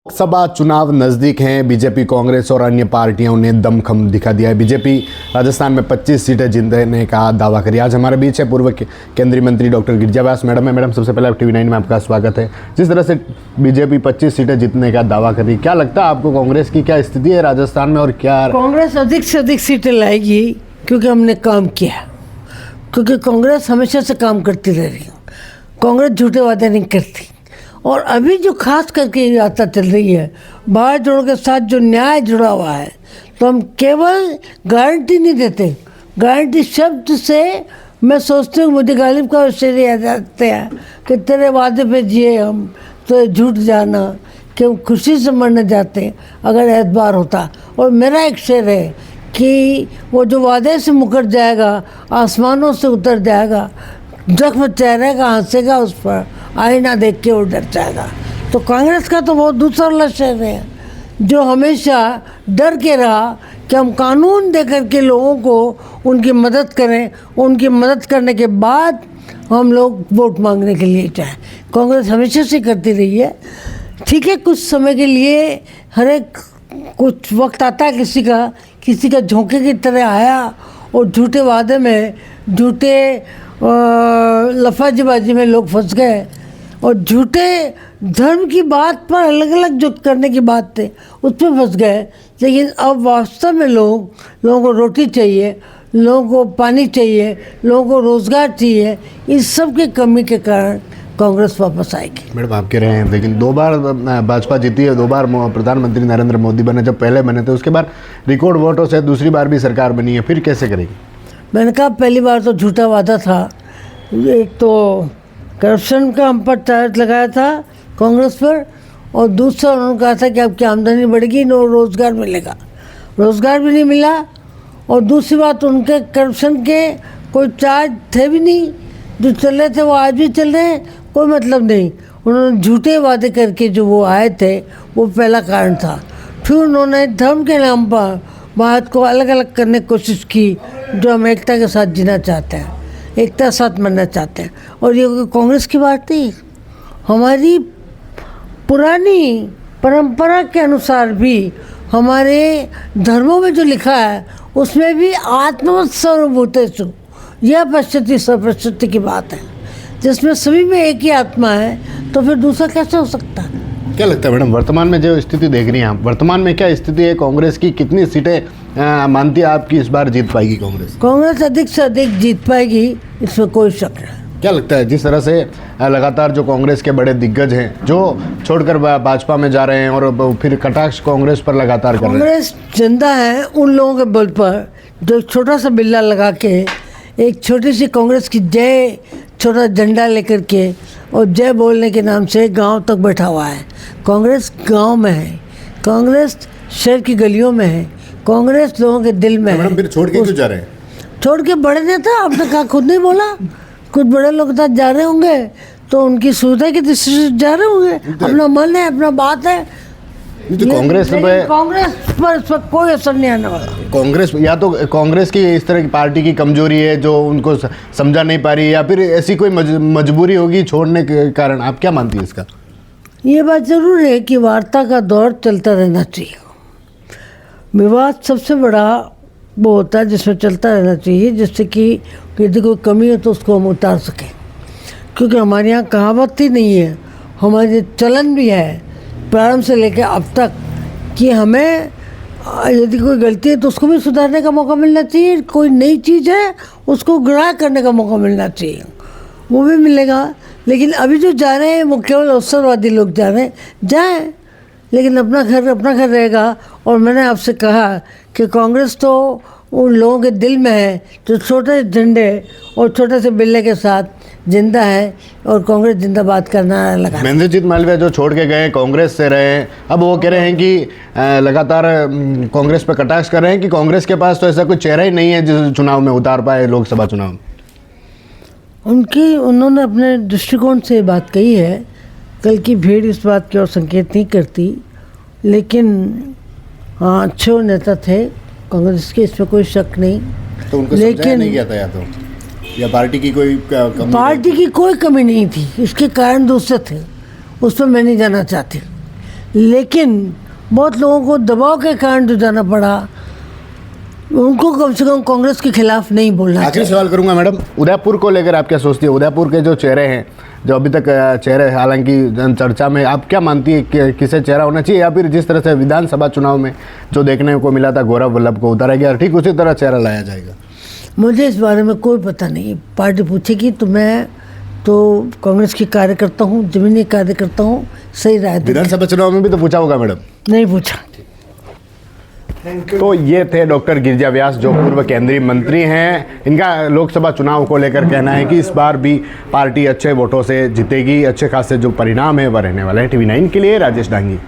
लोकसभा चुनाव नजदीक हैं। बीजेपी, कांग्रेस और अन्य पार्टियों ने दमखम दिखा दिया है। बीजेपी राजस्थान में 25 सीटें जीतने का दावा करी। आज हमारे बीच है पूर्व केंद्रीय मंत्री डॉक्टर गिरिजा व्यास मैडम है। मैडम, सबसे पहले TV9 में आपका स्वागत है। जिस तरह से बीजेपी 25 सीटें जीतने का दावा करी, क्या लगता है आपको कांग्रेस की क्या स्थिति है राजस्थान में और क्या? कांग्रेस अधिक से अधिक सीटें लाएगी क्योंकि हमने काम किया, क्योंकि कांग्रेस हमेशा से काम करती रह रही है। कांग्रेस झूठे वादे नहीं करती। और अभी जो खास करके यात्रा चल रही है भारत जोड़ो के साथ, जो न्याय जुड़ा हुआ है, तो हम केवल गारंटी नहीं देते। गारंटी शब्द से मैं सोचती हूँ, मुझे गालिब का शेर याद आते हैं कि तेरे वादे पे जिए हम तो झूठ जाना कि हम खुशी से मरने जाते अगर एतबार होता। और मेरा एक शेर है कि वो जो वादे से मुकर जाएगा आसमानों से उतर जाएगा, जख्म चेहरे का हंसेगा उस पर, आईना देख के वो डर जाएगा। तो कांग्रेस का तो बहुत दूसरा लक्ष्य है, जो हमेशा डर के रहा कि हम कानून दे करके लोगों को उनकी मदद करें, उनकी मदद करने के बाद हम लोग वोट मांगने के लिए जाएं। कांग्रेस हमेशा से करती रही है। ठीक है, कुछ समय के लिए हर एक कुछ वक्त आता है किसी का झोंके की तरह आया और झूठे वादे में, झूठे लफाजीबाजी में लोग फंस गए और झूठे धर्म की बात पर अलग अलग जो करने की बात थे उस पर फंस गए। लेकिन अब वास्तव में लोगों को रोटी चाहिए, लोगों को पानी चाहिए, लोगों को रोज़गार चाहिए। इस सब की कमी के कारण कांग्रेस वापस आएगी। मैडम, आप कह रहे हैं लेकिन 2 बार भाजपा जीती है, 2 बार प्रधानमंत्री नरेंद्र मोदी बने। जब पहले बने थे उसके बाद रिकॉर्ड वोटों से दूसरी बार भी सरकार बनी है, फिर कैसे करेगी? मैंने कहा पहली बार तो झूठा वादा था। एक तो करप्शन का हम पर टारगेट लगाया था कांग्रेस पर, और दूसरा उन्होंने कहा था कि आपकी आमदनी बढ़ेगी, नो रोज़गार मिलेगा। रोज़गार भी नहीं मिला। और दूसरी बात, उनके करप्शन के कोई चार्ज थे भी नहीं, जो चल रहे थे वो आज भी चल रहे हैं, कोई मतलब नहीं। उन्होंने झूठे वादे करके जो वो आए थे वो पहला कारण था। फिर उन्होंने धर्म के नाम पर भारत को अलग अलग करने की कोशिश की, जो हम एकता के साथ जीना चाहते हैं, एकता के साथ मरना चाहते हैं। और ये कांग्रेस की बात नहीं, हमारी पुरानी परंपरा के अनुसार भी हमारे धर्मों में जो लिखा है उसमें भी आत्मवत् सर्वभूतेषु यह पश्यति सर्वपश्यति की बात है, जिसमें सभी में एक ही आत्मा है। तो फिर दूसरा कैसे हो सकता है? क्या लगता है मैडम, वर्तमान में जो स्थिति देख रही हैं आप, वर्तमान में क्या स्थिति है कांग्रेस की? कितनी सीटें मानती है आपकी इस बार जीत पाएगी कांग्रेस? कांग्रेस अधिक से अधिक जीत पाएगी, इसमें कोई शक नहीं। क्या लगता है जिस तरह से लगातार जो कांग्रेस के बड़े दिग्गज हैं जो छोड़कर भाजपा में जा रहे हैं और फिर कटाक्ष कांग्रेस पर लगातार कर रहे हैं? कांग्रेस जिंदा है उन लोगों के बल पर जो छोटा सा बिल्ला लगा के एक छोटी सी कांग्रेस की जय, छोटा झंडा लेकर के और जय बोलने के नाम से गांव तक बैठा हुआ है। कांग्रेस गांव में है, कांग्रेस शहर की गलियों में है, कांग्रेस लोगों के दिल में है। फिर छोड़ के क्यों जा रहे हैं? छोड़ के बड़े नेता, आपने कहा, खुद नहीं बोला, कुछ बड़े लोग साथ जा रहे होंगे तो उनकी सुविधा की दृष्टि से जा रहे होंगे। अपना मन है, अपना बात है। तो कांग्रेस पर इस पर कोई असर नहीं आने वाला। कांग्रेस या तो कांग्रेस की इस तरह की पार्टी की कमजोरी है जो उनको समझा नहीं पा रही है, या फिर ऐसी कोई मजबूरी होगी छोड़ने के कारण? आप क्या मानती है इसका? ये बात जरूर है कि वार्ता का दौर चलता रहना चाहिए। विवाद सबसे बड़ा वो होता है जिसमें चलता रहना चाहिए, जिससे कि यदि कोई कमी है तो उसको हम उतार सकें। क्योंकि हमारे यहाँ कहावत ही नहीं है, हमारे चलन भी है प्रारंभ से लेकर अब तक कि हमें यदि कोई गलती है तो उसको भी सुधारने का मौका मिलना चाहिए। कोई नई चीज़ है उसको ग्रहण करने का मौका मिलना चाहिए, वो भी मिलेगा। लेकिन अभी जो जा रहे हैं वो केवल अवसरवादी लोग जा रहे हैं, जाएं, लेकिन अपना घर रहेगा। और मैंने आपसे कहा कि कांग्रेस तो उन लोगों के दिल में है जो छोटे झंडे और छोटे से बिल्ले के साथ जिंदा है और कांग्रेस जिंदाबाद का नारा लगा। महेंद्रजीत मालवीय जो छोड़ के गए, कांग्रेस से रहे, अब वो कह रहे हैं कि लगातार कांग्रेस पर कटाक्ष कर रहे हैं कि कांग्रेस के पास तो ऐसा कोई चेहरा ही नहीं है जो चुनाव में उतार पाए, लोकसभा चुनाव। उन्होंने अपने दृष्टिकोण से बात कही है। कल की भीड़ इस बात की ओर संकेत नहीं करती, लेकिन हाँ, अच्छे नेता थे कांग्रेस के, इसमें कोई शक नहीं। तो उनको लेकिन नहीं किया था या पार्टी की कोई कमी? पार्टी की कोई कमी नहीं थी, इसके कारण दूसरे थे, उस पर मैं नहीं जाना चाहती। लेकिन बहुत लोगों को दबाव के कारण जो जाना पड़ा, उनको कम से कम कांग्रेस के खिलाफ नहीं बोलना आखिरी चाहिए। सवाल करूंगा मैडम, उदयपुर को लेकर आप क्या सोचती है? उदयपुर के जो चेहरे हैं, जो अभी तक चेहरे हालांकि चर्चा में, आप क्या मानती है कि किसे चेहरा होना चाहिए, या फिर जिस तरह से विधानसभा चुनाव में जो देखने को मिला था गौरव वल्लभ को उतारा गया, ठीक उसी तरह चेहरा लाया जाएगा? मुझे इस बारे में कोई पता नहीं। पार्टी पूछेगी तो मैं तो कांग्रेस की कार्यकर्ता हूँ, जमीनी कार्यकर्ता हूँ, सही राय दूंगी। विधानसभा चुनाव में भी तो पूछा होगा मैडम? नहीं पूछा। तो ये थे डॉक्टर गिरिजा व्यास, जो पूर्व केंद्रीय मंत्री हैं। इनका लोकसभा चुनाव को लेकर कहना है कि इस बार भी पार्टी अच्छे वोटों से जीतेगी, अच्छे खासे जो परिणाम है वह रहने वाले हैं। TV9 के लिए राजेश डांगी।